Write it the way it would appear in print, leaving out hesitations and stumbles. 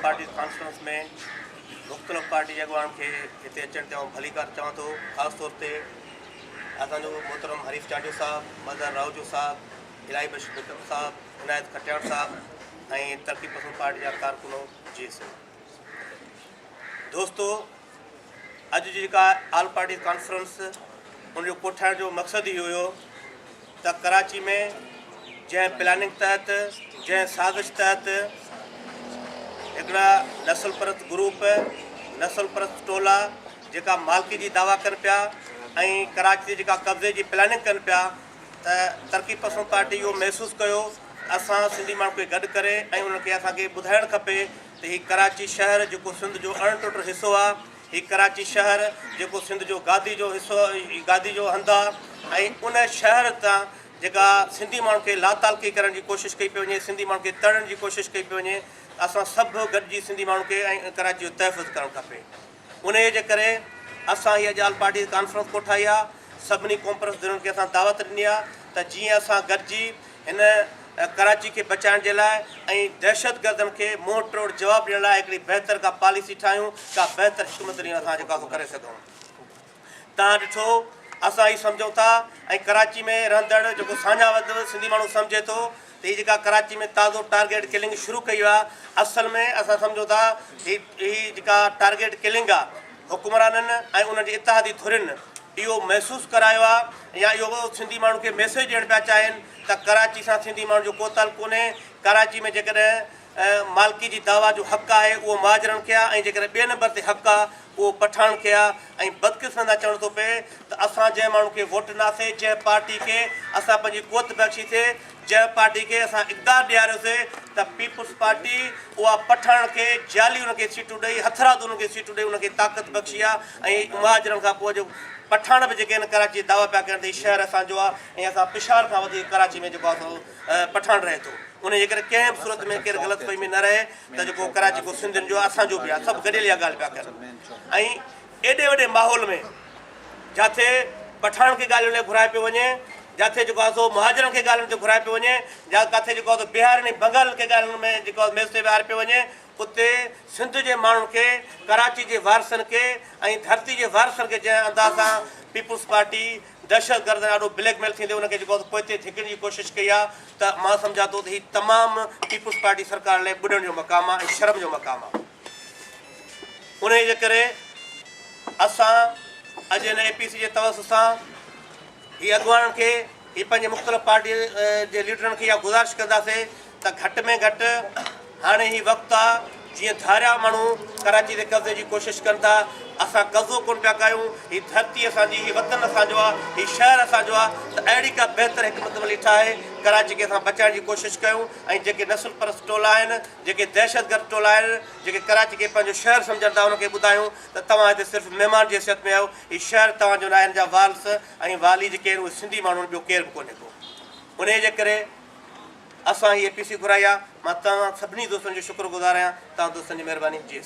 Party conference में मुख़्तलिफ़ party जे अॻवान खे हिते अचण ते भली कार चवां थो। ख़ासि तौर ते असांजो मोहतरम हरीफ चांडियो साहब, मदन रावजो साहब, इलाही बशीर बेगम साहब, इनायत खटियाण साहब ऐं तरक़ी पसंद पार्टी जा कारकुनो जी। दोस्तो, अॼु जी जेका ऑल पार्टी कॉन्फ्रेंस उनजो कोठाइण जो मक़सदु इहो हुयो त कराची में जंहिं प्लानिंग तहत, जंहिं साज़िश तहत हिकिड़ा नस्ल परस्त ग्रुप, नस्ल परस्त टोला जेका मालिकी जी दावा कनि पिया ऐं कराची ते जेका कब्ज़े जी प्लानिंग कनि पिया, त तरक़ी पसंद पार्टी इहो महसूसु कयो असां सिंधी माण्हू खे गॾु करे ऐं उनखे असांखे ॿुधाइणु खपे त हीउ कराची शहर जेको सिंध जो अणटुट हिसो आहे, हीउ कराची शहर जेको सिंध जो गादी जो हिसो, गादी जो हंधु आहे ऐं उन शहर तां जेका सिंधी माण्हू खे लातालकी करण जी कोशिशि कई पई वञे, सिंधी माण्हू खे तड़ण जी कोशिशि कई पई वञे। असां सभु गॾिजी सिंधी माण्हू खे ऐं कराची जो तहफ़ुज़ करणु खपे। उन जे करे असां हीअ ऑल पार्टी कॉन्फ्रेंस कोठाई आहे। सभिनी कॉन्फ्रेंस धिरुनि खे असां दावत ॾिनी आहे त जीअं असां गॾिजी हिन कराची खे बचाइण जे लाइ ऐं दहशतगर्दनि खे मुंहुं तोड़ जवाबु ॾियण लाइ हिकिड़ी बहितर का पॉलिसी ठाहियूं, का बहितर हिकमत असां जेका करे सघूं। तव्हां ॾिठो असां ही सम्झूं था ऐं कराची में रहंदड़ जेको साञा वधि सिंधी माण्हू सम्झे थो त हीअ जेका कराची में ताज़ो टारगेट किलिंग शुरू कई आहे, असल में असां सम्झूं था हीअ जेका टारगेट किलिंग आहे हुकुमराननि ऐं उन्हनि जी इतिहादी धुरियुनि इहो महसूसु करायो आहे या इहो सिंधी माण्हू खे मैसेज ॾियणु पिया चाहिनि त कराची सां सिंधी माण्हू जो को ताल कोन्हे। कराची में जेकॾहिं मालिकी जी दावा जो हक़ु आहे उहो महाजरनि खे आहे ऐं जेकॾहिं ॿिए नंबर ते हक़ु आहे उहो पठान खे आहे। ऐं बदकिस्मत चवणो थो पए त असां जंहिं माण्हू खे वोट ॾिनासीं, जंहिं पार्टी खे असां पंहिंजी क़ुवत बख़्शीसीं, जंहिं पार्टी खे असां इक़्तिदारु ॾियारियोसीं, त पीपुल्स पार्टी उहा पठान खे जाली उनखे सीटूं ॾेई, हथराद उनखे सीटूं ॾेई उनखे ताक़त बख़्शी आहे। ऐं महाजरनि खां पोइ जो पठान बि जेके आहिनि कराची दावा पिया कनि त शहर असांजो आहे ऐं असां पिशावर खां वधीक कराची में जेको आहे पठान रहे थो। उन जे करे कंहिं बि सूरत में केरु ग़लतफ़हमी न रहे त जेको कराची को सिंधियुनि जो असांजो बि आहे, सभु गॾियल इहा ॻाल्हि पिया कनि। ऐं एॾे वॾे माहौल में जिथे पठान खे ॻाल्हियुनि लाइ घुराए पियो वञे, जिथे जेको आहे सो महाजरनि खे ॻाल्हियुनि ते घुराए पियो वञे, या किथे जेको आहे बिहार ऐं बंगाल खे ॻाल्हियुनि में जेको आहे मेस ते विहारे पियो वञे, उते सिंध जे माण्हुनि खे, कराची जे वारसनि खे ऐं धरती जे वारसनि खे जंहिं अंदाज़ सां पीपुल्स पार्टी दहशतगर्द ॾाढो ब्लैकमेल थींदे उनखे जेको पोइ ते थिकण जी कोशिशि कई आहे, त मां सम्झां थो त हीउ तमामु पीपुल्स पार्टी सरकार लाइ ॿुॾण जो मक़ामु आहे ऐं शर्म जो मक़ामु आहे। उन जे करे असां अॼु हिन APC जे तवस सां हीअ अॻुवाननि खे, हीअ पंहिंजे मुख़्तलिफ़ पार्टी जे लीडरनि खे इहा गुज़ारिश कंदासीं त घटि में घटि हाणे हीउ वक़्तु आहे जीअं धारिया माण्हू कराची ते कब्ज़े जी कोशिशि कनि था, असां कब्ज़ो कोन पिया कयूं, हीअ धरती असांजी, हीअ वतन असांजो आहे, हीअ शहर असांजो आहे, त अहिड़ी का बहितर हिकमत अमली ठाहे कराची खे असां बचाइण जी कोशिशि कयूं। ऐं जेके नस्ल परस्त टोला आहिनि, जेके दहशतगर्द टोला आहिनि, जेके कराची खे पंहिंजो शहर सम्झनि था, उनखे ॿुधायूं त तव्हां हिते सिर्फ़ु महिमान जी हैसियत में आहियो, हीउ शहर तव्हांजो न आहे, हिन जा वारिस ऐं वाली जेके आहिनि उहे सिंधी माण्हू ॿियो केरु बि कोन्हे को। उन जे करे असां हीअ APC घुराई आहे। मां तव्हां सभिनी दोस्तनि जो शुक्रगुज़ार आहियां। तव्हां दोस्तनि जी महिरबानी। जी